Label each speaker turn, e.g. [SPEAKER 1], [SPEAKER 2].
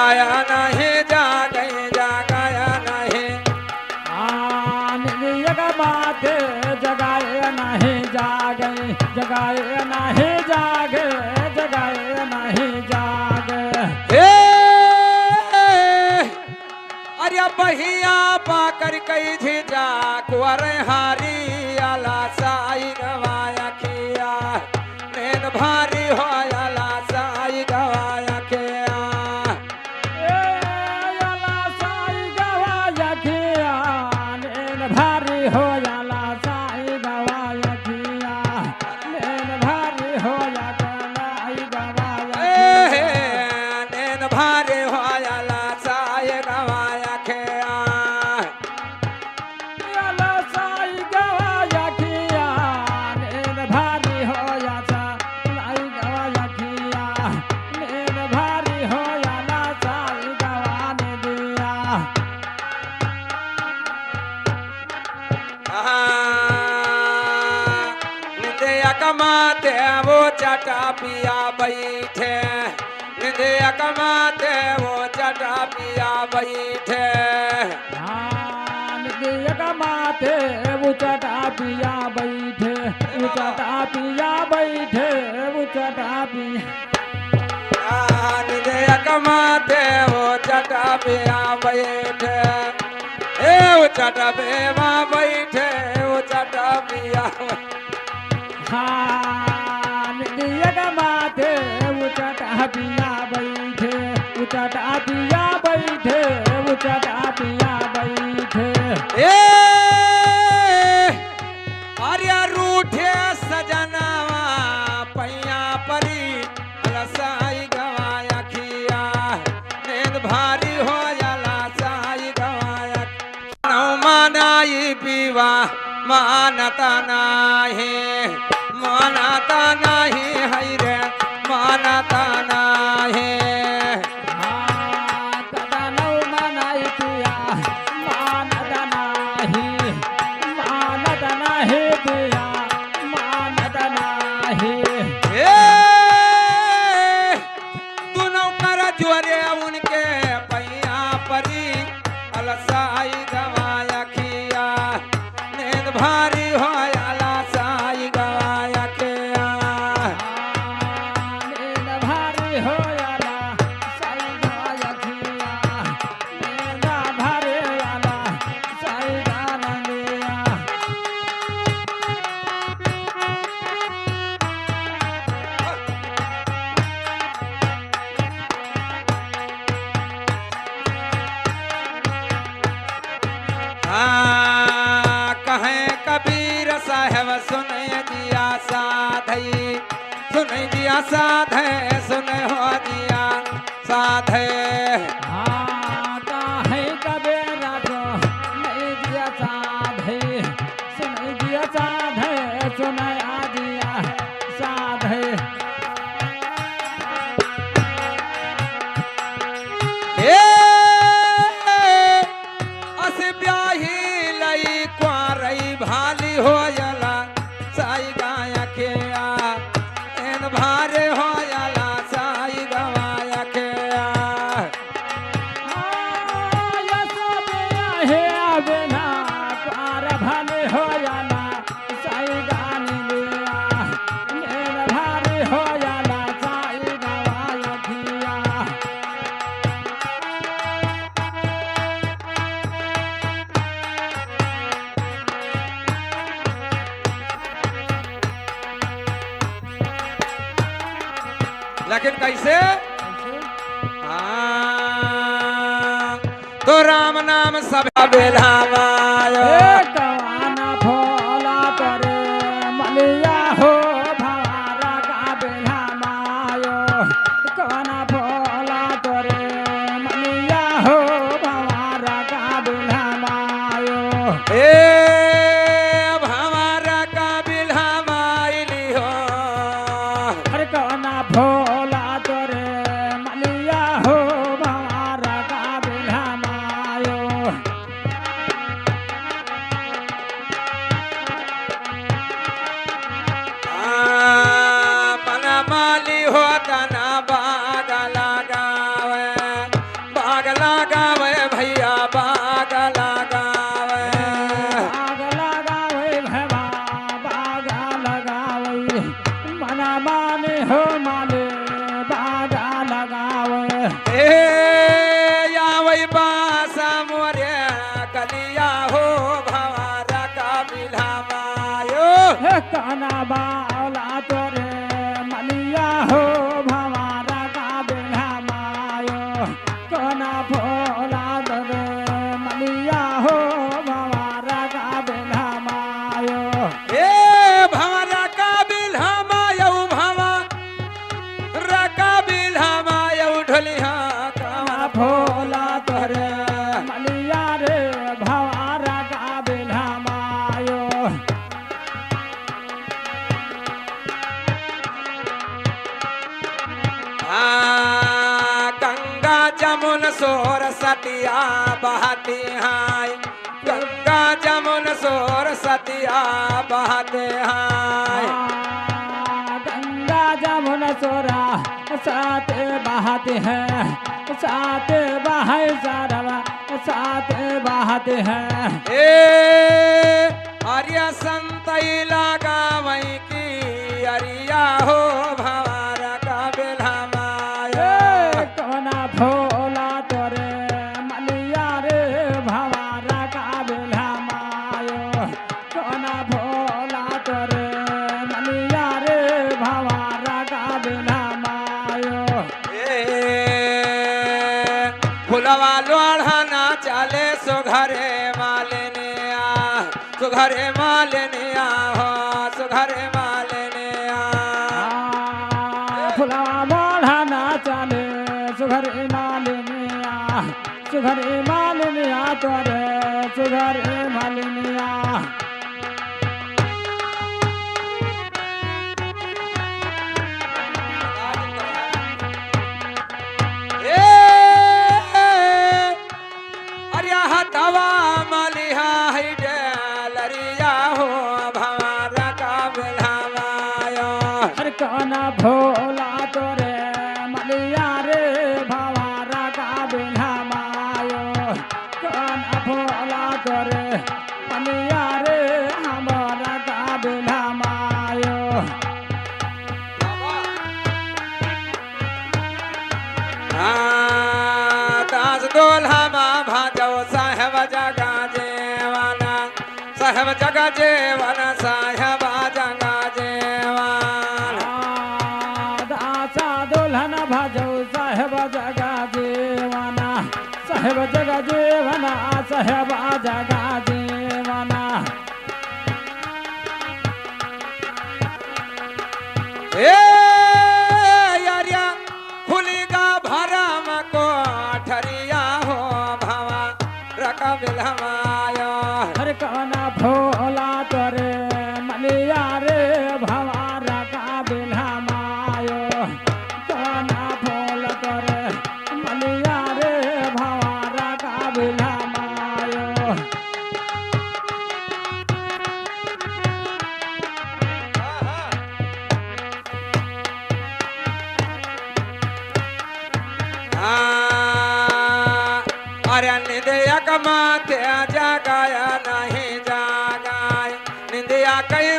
[SPEAKER 1] जगाया नहीं जागे जगाया नहीं
[SPEAKER 2] निंदिया माते जगाए नहीं जागे जगाए नहीं जागे जगाए नहीं जागे
[SPEAKER 1] हे अरे बहिया पाकर कई झिझा कुंवर हारी आला साई गवाया खिया नैन भारी हो आला साई गवाया खिया
[SPEAKER 2] आला साई गवाया खिया नैन भारी हो आला साई गवाया खिया नैन भारी हो आला गवाया
[SPEAKER 1] नैन भारी हो आला साई गवाया खिया
[SPEAKER 2] आला साई गवाया खिया नैन भारी हो आला साई गवाया खिया नैन भारी हो आला साई गवाने दिया
[SPEAKER 1] निंदिया कमाते वो चटा पिया बैठे निंदिया कमाते वो चटा पिया बैठे
[SPEAKER 2] निंदिया माथे उचटा पिया बैठे उचटा पिया बैठे उचटा पिया
[SPEAKER 1] निंदिया कमाते वो चटा पिया बैठे ए वो चटा पेवा बैठे वो चटा पिया
[SPEAKER 2] निंदिया माथे उचटा पिया बैठे उचटा पिया बैठे उचटा पिया बैठे
[SPEAKER 1] ए आर्या रूठे सजनावा पैया परी अलसाई गवाया खिया नींद भारी हो जाला साई गवाया मानाई पीवा मानता नाही मानता नाही है रे मानता नाही जोरे उनके पैया परी अलसाई गवाया खिया नींद भारी हो आला साई गवाया खिया
[SPEAKER 2] नींद भारी हो आला साई गवाया खिया नींद भारी आला साई गाना
[SPEAKER 1] कहें कबीर साहब सुने दिया साधई सुने दिया साधे सुने हो दिया साधे
[SPEAKER 2] है कबीरा जो नहीं दिया साधे सुन दिया साधे सुनाया दिया साधे
[SPEAKER 1] अस ब्याही लई क्वारई भाली हो जाला साई गाया खेया एन भारे हो जाला साई गवाया खेया
[SPEAKER 2] हे बिना पार भाले हो जाला साई गानी लिया नैन भारी हो जाला साई गवाया खिया
[SPEAKER 1] लेकिन कैसे तो राम नाम सब बेलावायो
[SPEAKER 2] कवाना भोला करे मलिया हो भवारा का बेला मायो कवाना भोला करे मलिया हो भवारा का बेला मायो
[SPEAKER 1] ए भवारा का बिल्हा माइली हो
[SPEAKER 2] हर कवाना भोला करे मलिया हो भवारा का बेला मायो कना बावला तोरे मलिया हो भवारा का बेला मायो कना भोला तोरे मलिया हो भवारा का बेला मायो
[SPEAKER 1] ए भवरा का बिल्हमायो भवा रका बिल्हमायो ढोलिया
[SPEAKER 2] कना भोला तोरे मलिया रे भवारा का बेला मायो
[SPEAKER 1] गंगा जमुन सोर सतिया बहती हाय गंगा जमुन सोर सतिया बहते हाय
[SPEAKER 2] गंगा जमुन सोरा साथ बहाते हैं साथ बहाय सारवा साथ बहाते हैं
[SPEAKER 1] ए आर्य संत लगा वही की अरिया हो भवारा का बिल्हमायो
[SPEAKER 2] कोना भोला तोरे मलिया रे भवारा का बेला मायो कोना भोला तोरे मलिया रे भवारा का बेला मायो
[SPEAKER 1] फुलवा लोढ़ना चले सुघरे मालिनिया सुघरे मालिनिया हो सुघरे मालिनिया
[SPEAKER 2] फुलवा मोढ़ाना चले सुघरे मालिनिया सुघरे मालिनिया तोरे सुघरे मालिनिया
[SPEAKER 1] अरिया हतवा मलिहा है लरिया हो भवारा का बिल्हमायो
[SPEAKER 2] हर कोना भोला तोरे मलिया रे भवारा का बेला मायो कोना भोला तोरे मलिया रे हमारा का बेला मायो
[SPEAKER 1] दास दोल्हा भाजो साहेब जगा जेवाना साहेब जगा जेवाना साहेब जगा जेवाना
[SPEAKER 2] दासा दुल्हन भजो साहेब जगा जेवाना साहेब जगा जेवाना साहेब जगा जेवाना
[SPEAKER 1] ए यारिया खुलीगा भरम को ठरिया हो भवा रका बिल्हमायो
[SPEAKER 2] हर कोना भोला तोरे मलिया रे भवारा का बेला मायो कोना भोला तोरे मलिया रे भवारा का बेला मायो
[SPEAKER 1] अरे निंदिया कमाते जगाया नहीं जागाय निंदिया कई